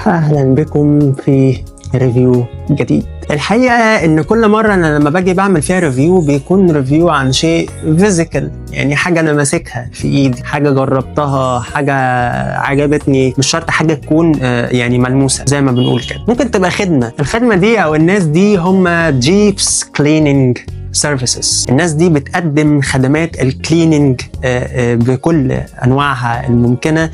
اهلا بكم في ريفيو جديد. الحقيقه ان كل مره انا لما باجي بعمل فيها ريفيو بيكون ريفيو عن شيء فيزيكال، يعني حاجه انا ماسكها في ايدي، حاجه جربتها، حاجه عجبتني. مش شرط حاجه تكون يعني ملموسه زي ما بنقول كده، ممكن تبقى خدمه. الخدمه دي او الناس دي هم جيبس كليننج سيرفيسز. الناس دي بتقدم خدمات الكليننج بكل انواعها الممكنه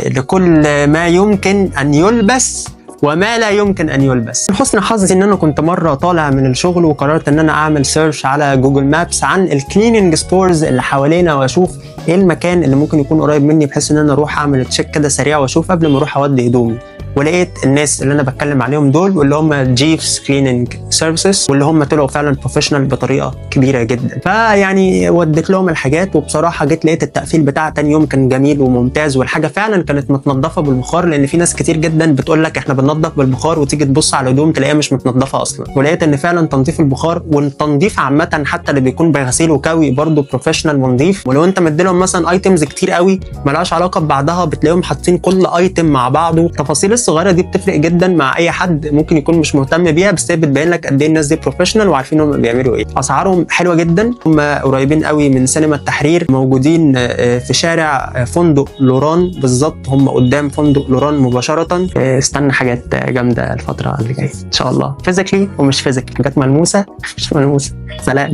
لكل ما يمكن ان يلبس وما لا يمكن ان يلبس. من حسن حظي ان انا كنت مره طالع من الشغل وقررت ان انا اعمل سيرش على جوجل مابس عن الكليننج ستورز اللي حوالينا واشوف ايه المكان اللي ممكن يكون قريب مني، بحيث ان انا اروح اعمل تشيك كده سريع واشوف قبل ما اروح اودي هدومي. ولقيت الناس اللي انا بتكلم عليهم دول واللي هم جيفس كليننج سيرفيسز، واللي هم طلعوا فعلا بروفيشنال بطريقه كبيره جدا. فيعني وديت لهم الحاجات، وبصراحه جيت لقيت التقفيل بتاع تاني يوم كان جميل وممتاز، والحاجه فعلا كانت متنظفه بالبخار، لان في ناس كتير جدا بتقول لك احنا بننظف بالبخار وتيجي تبص على الهدوم تلاقيها مش متنظفه اصلا. ولقيت ان فعلا تنظيف البخار والتنظيف عامه حتى اللي بيكون بغسيل وكوي برده بروفيشنال ونظيف. ولو انت مديلهم مثلا ايتمز كتير قوي مالهاش علاقه ببعضها، بتلاقيهم حاطين كل ايتم مع بعضه. التفاصيل الصغيره دي بتفرق جدا مع اي حد ممكن يكون مش مهتم بيها، بس هي بتبين لك قد ايه الناس دي بروفيشنال وعارفين هم بيعملوا ايه. اسعارهم حلوه جدا، هم قريبين قوي من سينما التحرير، موجودين في شارع فندق لوران بالظبط، هم قدام فندق لوران مباشره. استنى حاجات جامده الفتره اللي جايه ان شاء الله، فيزيكلي ومش فيزيكلي، حاجات ملموسه مش ملموسه. سلام.